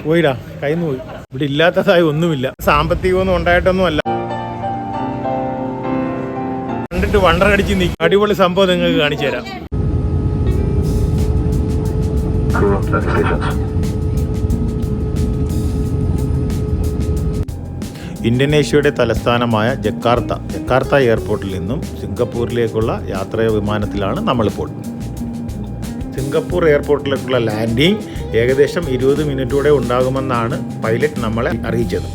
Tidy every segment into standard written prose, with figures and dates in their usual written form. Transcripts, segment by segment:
പോയിടാ, കയ്യിൽ പോയി. ഇവിടെ ഇല്ലാത്തതായി ഒന്നുമില്ല, സാമ്പത്തികമൊന്നും ഉണ്ടായിട്ടൊന്നും അല്ല. കണ്ടിട്ട് വണ്ടറടിച്ച് നിൽക്കും. അടിപൊളി സംഭവം നിങ്ങൾക്ക് കാണിച്ചു തരാം. ഇന്തോനേഷ്യയുടെ തലസ്ഥാനമായ ജക്കാർത്ത എയർപോർട്ടിൽ നിന്നും സിംഗപ്പൂരിലേക്കുള്ള യാത്രാ വിമാനത്തിലാണ് നമ്മളിപ്പോൾ. സിംഗപ്പൂർ എയർപോർട്ടിലേക്കുള്ള ലാൻഡിംഗ് ഏകദേശം 20 മിനിറ്റോടെ ഉണ്ടാകുമെന്നാണ് പൈലറ്റ് നമ്മളെ അറിയിച്ചത്.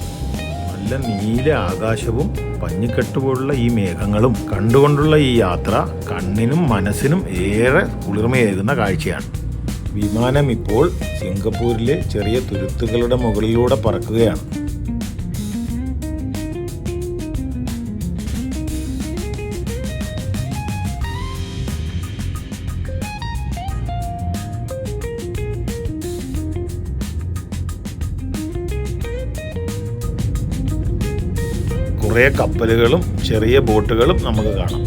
നല്ല നീല ആകാശവും പഞ്ഞിക്കെട്ടുപോലുള്ള ഈ മേഘങ്ങളും കണ്ടുകൊണ്ടുള്ള ഈ യാത്ര കണ്ണിനും മനസ്സിനും ഏറെ കുളിർമയേകുന്ന കാഴ്ചയാണ്. വിമാനം ഇപ്പോൾ സിംഗപ്പൂരിലെ ചെറിയ തുരുത്തുകളുടെ മുകളിലൂടെ പറക്കുകയാണ്. കുറേ കപ്പലുകളും ചെറിയ ബോട്ടുകളും നമുക്ക് കാണാം.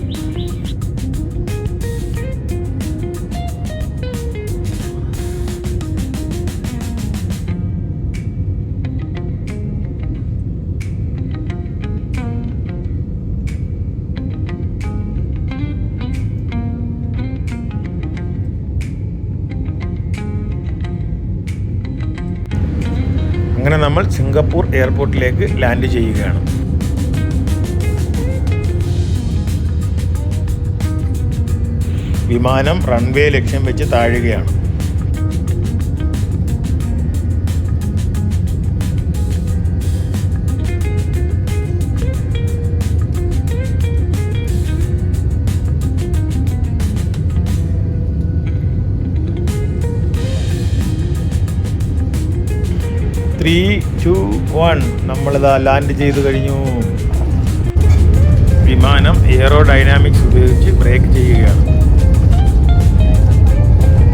അങ്ങനെ നമ്മൾ സിംഗപ്പൂർ എയർപോർട്ടിലേക്ക് ലാൻഡ് ചെയ്യുകയാണ്. വിമാനം റൺവേ ലക്ഷ്യം വെച്ച് താഴുകയാണ്. ത്രീ, 2, 1 നമ്മളിതാ ലാൻഡ് ചെയ്തു കഴിഞ്ഞു. വിമാനം എയറോഡൈനാമിക്സ് ഉപയോഗിച്ച് ബ്രേക്ക് ചെയ്യുകയാണ്.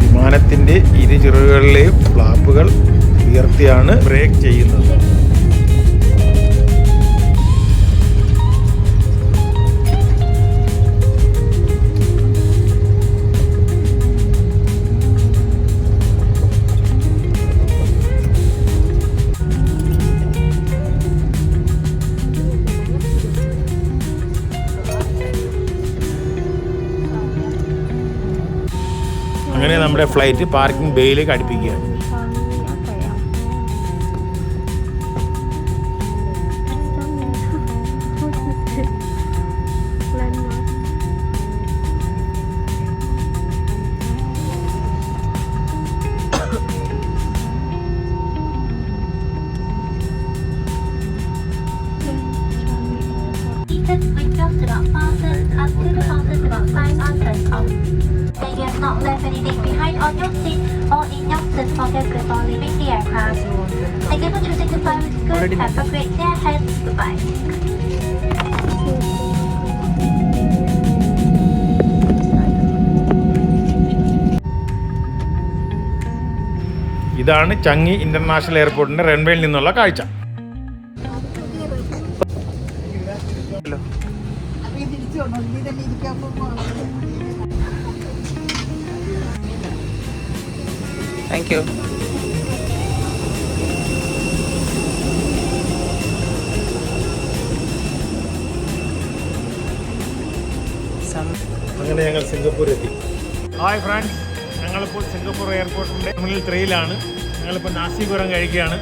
വിമാനത്തിൻ്റെ ഇരു ചിറകുകളിലെയും ഫ്ലാപ്പുകൾ ഉയർത്തിയാണ് ബ്രേക്ക് ചെയ്യുന്നത്. അങ്ങനെ നമ്മുടെ ഫ്ലൈറ്റ് പാർക്കിംഗ് ബേയിലേക്ക് അടുപ്പിക്കുകയാണ്. You have not left anything behind on your seat or in your seat pocket before leaving the aircraft. Thank you for choosing to fly with Scoot. Have a great day ahead. Goodbye. ഇതാണ് ചങ്ങി international എയർപോർട്ടിന്റെ റൺവേയിൽ നിന്നുള്ള കാഴ്ച. Thank you. അങ്ങനെ ഞങ്ങൾ Singapore എത്തി. Hi friends, ഞങ്ങളിപ്പോൾ Singapore എയർപോർട്ടിൻ്റെ terminal 3-ലാണ്. ഞങ്ങളിപ്പോൾ നാസി ഗോറം കഴിക്കുകയാണ്.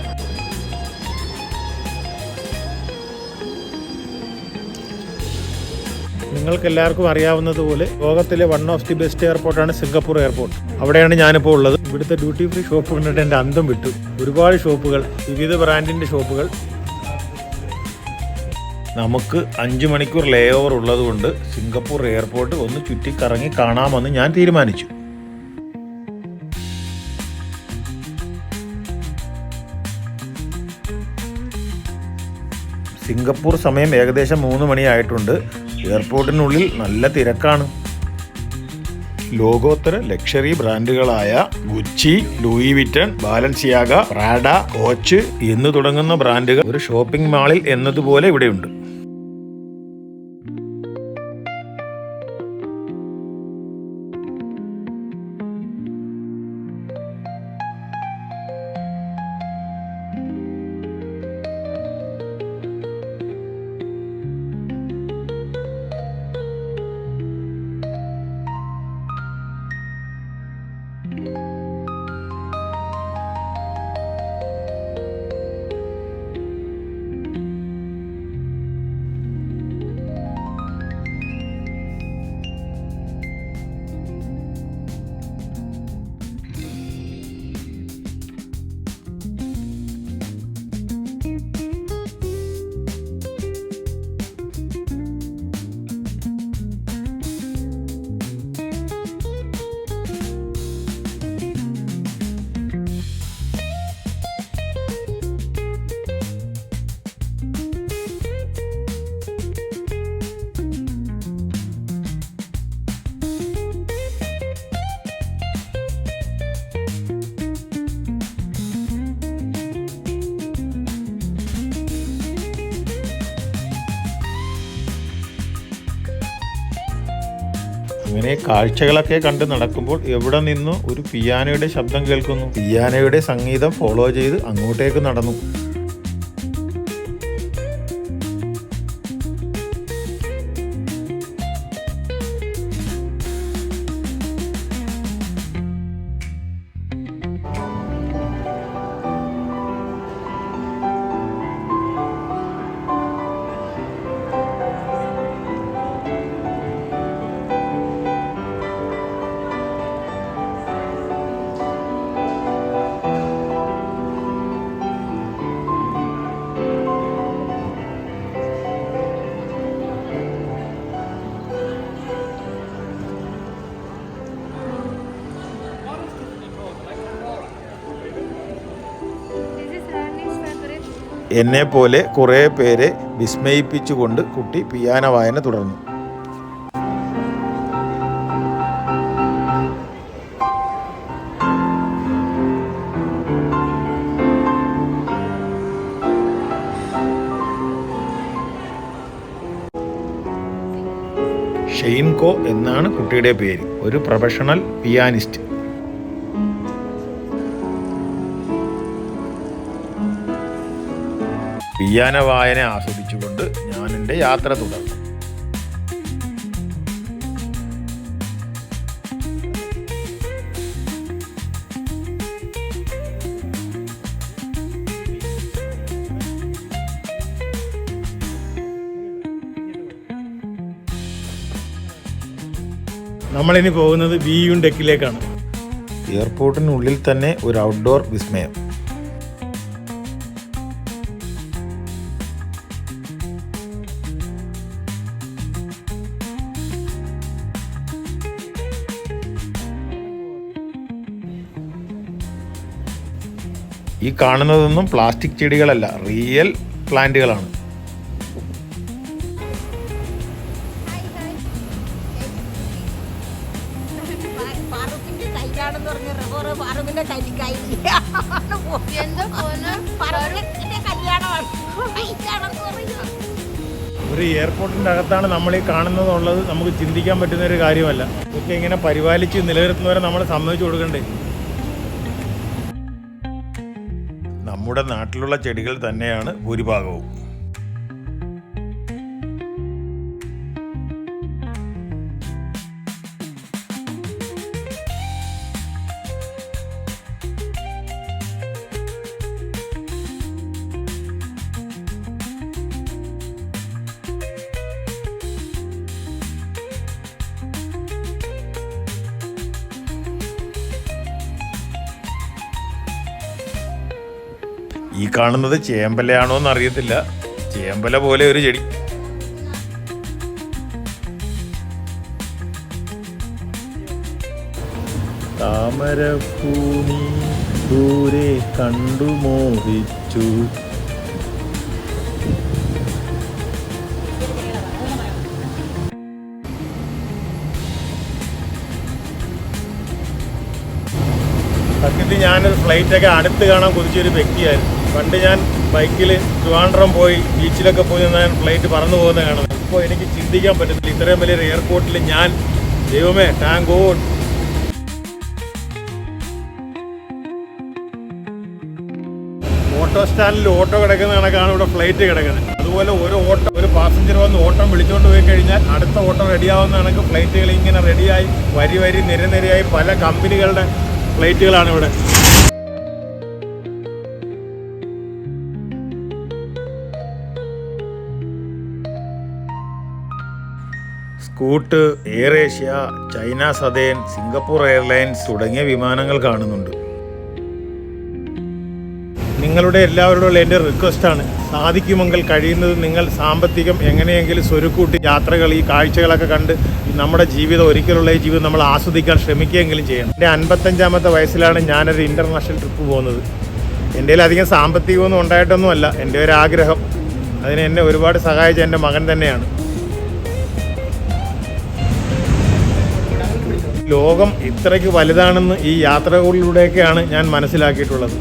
നിങ്ങൾക്ക് എല്ലാവർക്കും അറിയാവുന്നതുപോലെ ലോകത്തിലെ വൺ ഓഫ് ദി ബെസ്റ്റ് എയർപോർട്ടാണ് സിംഗപ്പൂർ എയർപോർട്ട്. അവിടെയാണ് ഞാനിപ്പോൾ ഉള്ളത്. ഇവിടുത്തെ ഡ്യൂട്ടി ഫ്രീ ഷോപ്പ് കണ്ടിട്ട് എൻ്റെ അന്തം വിട്ടു. ഒരുപാട് ഷോപ്പുകൾ, വിവിധ ബ്രാൻഡിൻ്റെ ഷോപ്പുകൾ. നമുക്ക് 5 മണിക്കൂർ ലേ ഓവർ ഉള്ളതുകൊണ്ട് സിംഗപ്പൂർ എയർപോർട്ട് ഒന്ന് ചുറ്റിക്കറങ്ങി കാണാമെന്ന് ഞാൻ തീരുമാനിച്ചു. സിംഗപ്പൂർ സമയം ഏകദേശം 3 മണിയായിട്ടുണ്ട്. എയർപോർട്ടിനുള്ളിൽ നല്ല തിരക്കാണ്. ലോകോത്തര ലക്ഷറി ബ്രാൻഡുകളായ Gucci, Louis Vuitton, Balenciaga, Prada, Coach എന്ന് തുടങ്ങുന്ന ബ്രാൻഡുകൾ ഒരു ഷോപ്പിംഗ് മാളിൽ എന്നതുപോലെ ഇവിടെയുണ്ട്. അങ്ങനെ കാഴ്ചകളൊക്കെ കണ്ട് നടക്കുമ്പോൾ എവിടെ നിന്നും ഒരു പിയാനോയുടെ ശബ്ദം കേൾക്കുന്നു. പിയാനോയുടെ സംഗീതം ഫോളോ ചെയ്ത് അങ്ങോട്ടേക്ക് നടന്നു. എന്നെ പോലെ കുറേ പേരെ വിസ്മയിപ്പിച്ചുകൊണ്ട് കുട്ടി പിയാനോ വായന തുടർന്നു. ഷെയ്ൻകോ എന്നാണ് കുട്ടിയുടെ പേര്. ഒരു പ്രൊഫഷണൽ പിയാനിസ്റ്റ്. പിയാനോ വായന ആസ്വദിച്ചുകൊണ്ട് ഞാൻ എൻ്റെ യാത്ര തുടർന്നു. നമ്മളിനി പോകുന്നത് വിയൂൺ ഡെക്കിലേക്കാണ്. എയർപോർട്ടിനുള്ളിൽ തന്നെ ഒരു ഔട്ട്ഡോർ വിസ്മയം. ഈ കാണുന്നതൊന്നും പ്ലാസ്റ്റിക് ചെടികളല്ല, റിയൽ പ്ലാന്റുകളാണ്. ഒരു എയർപോർട്ടിൻ്റെ അകത്താണ് നമ്മൾ ഈ കാണുന്നതുള്ളത്. നമുക്ക് ചിന്തിക്കാൻ പറ്റുന്ന ഒരു കാര്യമല്ല. ഇതൊക്കെ ഇങ്ങനെ പരിപാലിച്ച് നിലനിർത്തുന്നവരെ നമ്മൾ സമ്മതിച്ചു കൊടുക്കണ്ടേ. നമ്മുടെ നാട്ടിലുള്ള ചെടികൾ തന്നെയാണ് ഭൂരിഭാഗവും. ഈ കാണുന്നത് ചേമ്പലയാണോ എന്ന് അറിയത്തില്ല. ചേമ്പല പോലെ ഒരു ചെടി. താമരപ്പൂനി ദൂരെ കണ്ടു മോഹിച്ചു. സത്യത്തിൽ ഞാനൊരു ഫ്ലൈറ്റൊക്കെ അടുത്ത് കാണാൻ കൊതിച്ചൊരു വ്യക്തിയായിരുന്നു. പണ്ട് ഞാൻ ബൈക്കിൽ ട്രിവാൻഡ്രം പോയി ബീച്ചിലൊക്കെ പോയി ഞാൻ ഫ്ലൈറ്റ് പറന്നു പോകുന്നത് കാണുന്നത്. ഇപ്പോൾ എനിക്ക് ചിന്തിക്കാൻ പറ്റുന്നില്ല ഇത്രയും വലിയൊരു എയർപോർട്ടിൽ ഞാൻ. ദൈവമേ, താങ്ക് ഗോഡ്. ഓട്ടോ സ്റ്റാൻഡിൽ ഓട്ടോ കിടക്കുന്ന കണക്കാണ് ഇവിടെ ഫ്ലൈറ്റ് കിടക്കുന്നത്. അതുപോലെ ഒരു പാസഞ്ചർ വന്ന് ഓട്ടം വിളിച്ചുകൊണ്ട് പോയി കഴിഞ്ഞാൽ അടുത്ത ഓട്ടം റെഡിയാവുന്ന കണക്ക് ഫ്ലൈറ്റുകൾ ഇങ്ങനെ റെഡിയായി വരി നിരനിരയായി പല കമ്പനികളുടെ ഫ്ലൈറ്റുകളാണ് ഇവിടെ. Scoot, AirAsia, China Southern, Singapore Airlines തുടങ്ങിയ വിമാനങ്ങൾ കാണുന്നുണ്ട്. നിങ്ങളുടെ എല്ലാവരോടുള്ള എൻ്റെ റിക്വസ്റ്റാണ്, സാധിക്കുമെങ്കിൽ കഴിയുന്നത് നിങ്ങൾ സാമ്പത്തികം എങ്ങനെയെങ്കിലും സ്വരുക്കൂട്ടി യാത്രകൾ, ഈ കാഴ്ചകളൊക്കെ കണ്ട് നമ്മുടെ ജീവിതം, ഒരിക്കലുള്ള ഈ ജീവിതം നമ്മൾ ആസ്വദിക്കാൻ ശ്രമിക്കുകയെങ്കിലും ചെയ്യണം. എൻ്റെ 55ാമത്തെ വയസ്സിലാണ് ഞാനൊരു ഇൻ്റർനാഷണൽ ട്രിപ്പ് പോകുന്നത്. എൻ്റെ കയ്യിൽ അധികം സാമ്പത്തികമൊന്നും ഉണ്ടായിട്ടൊന്നുമല്ല, എൻ്റെ ഒരു ആഗ്രഹം. അതിന് എന്നെ ഒരുപാട് സഹായിച്ച എൻ്റെ മകൻ തന്നെയാണ്. ലോകം ഇത്രയ്ക്ക് വലുതാണെന്ന് ഈ യാത്രകളിലൂടെയൊക്കെയാണ് ഞാൻ മനസ്സിലാക്കിയിട്ടുള്ളത്.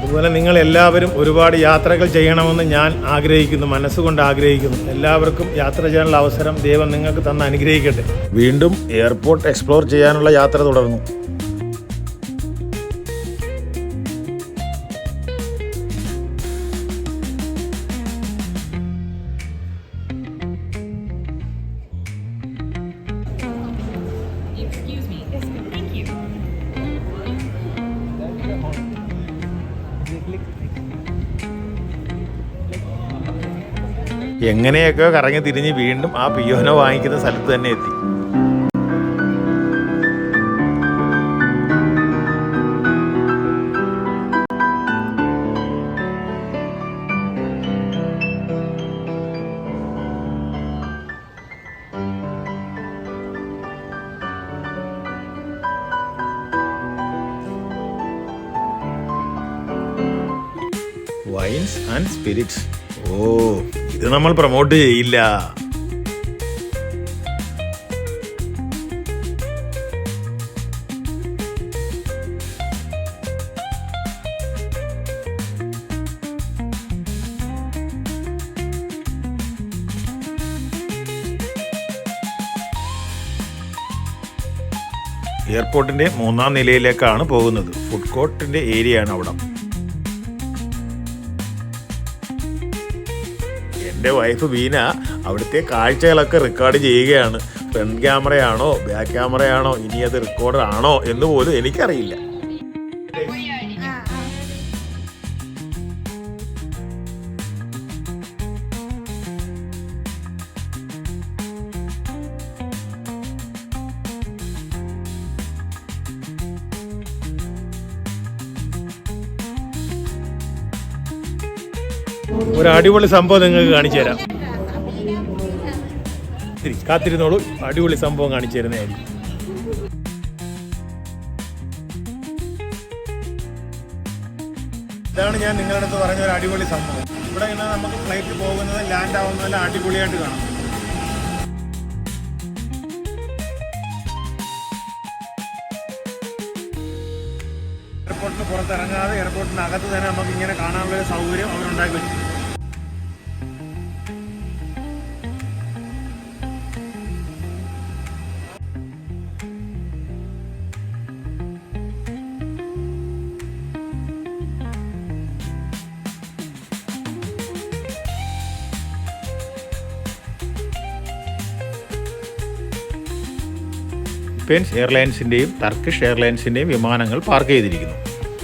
അതുപോലെ നിങ്ങൾ എല്ലാവരും ഒരുപാട് യാത്രകൾ ചെയ്യണമെന്ന് ഞാൻ ആഗ്രഹിക്കുന്നു, മനസ്സുകൊണ്ട് ആഗ്രഹിക്കുന്നു. എല്ലാവർക്കും യാത്ര ചെയ്യാനുള്ള അവസരം ദൈവം നിങ്ങൾക്ക് തന്ന് അനുഗ്രഹിക്കട്ടെ. വീണ്ടും എയർപോർട്ട് എക്സ്പ്ലോർ ചെയ്യാനുള്ള യാത്ര തുടർന്നു. Excuse me. Yes, thank you. എങ്ങനെയൊക്കെ കറങ്ങി തിരിഞ്ഞ് വീണ്ടും ആ പിയോന വാങ്ങിക്കുന്ന സ്ഥലത്ത് തന്നെ എത്തി. Vines and spirits. ഓ, ഇത് നമ്മൾ പ്രൊമോട്ട് ചെയ്യില്ല. എയർപോർട്ടിന്റെ 3ാം നിലയിലേക്കാണ് പോകുന്നത്. ഫുഡ് കോർട്ടിന്റെ ഏരിയയാണ് അവിടെ. എൻ്റെ വൈഫ് വീന അവിടുത്തെ കാഴ്ചകളൊക്കെ റെക്കോർഡ് ചെയ്യുകയാണ്. ഫ്രണ്ട് ക്യാമറയാണോ ബാക്ക് ക്യാമറയാണോ ഇനി അത് റെക്കോർഡർ ആണോ എന്ന് പോലും എനിക്കറിയില്ല. ഒരു അടിപൊളി സംഭവം നിങ്ങൾക്ക് കാണിച്ചു തരാം. കാത്തിരുന്നോളൂ, അടിപൊളി സംഭവം കാണിച്ചു തരുന്നതായിരിക്കും. ഇതാണ് ഞാൻ നിങ്ങളുടെ അടുത്ത് പറഞ്ഞ ഒരു അടിപൊളി സംഭവം. ഇവിടെ ഇങ്ങനെ നമുക്ക് ഫ്ലൈറ്റ് പോകുന്നത് ലാൻഡ് ആവുന്നതെല്ലാം അടിപൊളിയായിട്ട് കാണാം. എയർപോർട്ടിന് പുറത്തിറങ്ങാതെ എയർപോർട്ടിനകത്ത് തന്നെ നമുക്ക് ഇങ്ങനെ കാണാനുള്ള ഒരു സൗകര്യം അവരുണ്ടാക്കി വെച്ചു. ഫിലിപ്പൈൻസ് എയർലൈൻസിൻ്റെയും ടർക്കിഷ് എയർലൈൻസിൻ്റെയും വിമാനങ്ങൾ പാർക്ക് ചെയ്തിരിക്കുന്നു.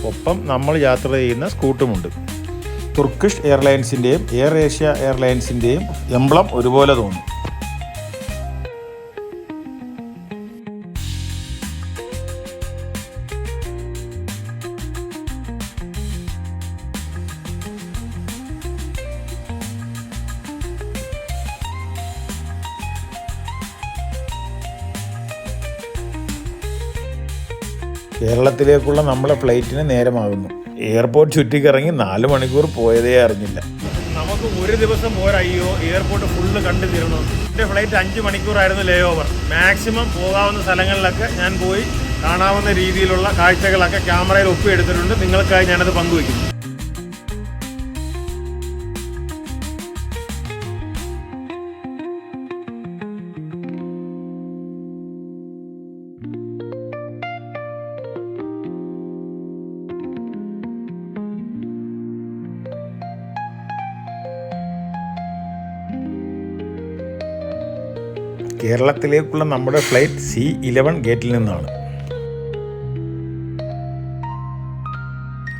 ഒപ്പം നമ്മൾ യാത്ര ചെയ്യുന്ന സ്കൂട്ടുമുണ്ട്. തുർക്കിഷ് എയർലൈൻസിൻ്റെയും എയർ ഏഷ്യ എയർലൈൻസിൻ്റെയും എംബ്ലം ഒരുപോലെ തോന്നും. കേരളത്തിലേക്കുള്ള നമ്മുടെ ഫ്ലൈറ്റിന് നേരമാകുന്നു. എയർപോർട്ട് ചുറ്റിക്കിറങ്ങി 4 മണിക്കൂർ പോയതേ അറിഞ്ഞില്ല. നമുക്ക് ഒരു ദിവസം പോരയ്യോ, എയർപോർട്ട് ഫുള്ള് കണ്ടു തീരണം. എൻ്റെ ഫ്ലൈറ്റ് 5 മണിക്കൂറായിരുന്നു ലേ ഓവർ. മാക്സിമം പോകാവുന്ന സ്ഥലങ്ങളിലൊക്കെ ഞാൻ പോയി കാണാവുന്ന രീതിയിലുള്ള കാഴ്ചകളൊക്കെ ക്യാമറയിൽ ഒപ്പിയെടുത്തിട്ടുണ്ട്. നിങ്ങൾക്കായി ഞാനത് പങ്കുവയ്ക്കുന്നു. കേരളത്തിലേക്കുള്ള നമ്മുടെ ഫ്ലൈറ്റ് C11 ഗേറ്റിൽ നിന്നാണ്.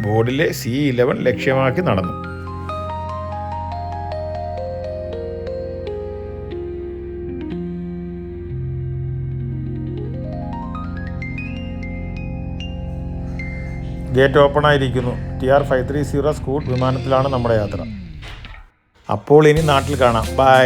ബോർഡിലെ C11 ലക്ഷ്യമാക്കി നടന്നു. ഗേറ്റ് ഓപ്പൺ ആയിരിക്കുന്നു. TR530 സ്കൂട്ട് വിമാനത്തിലാണ് നമ്മുടെ യാത്ര. അപ്പോൾ ഇനി നാട്ടിൽ കാണാം. ബൈ.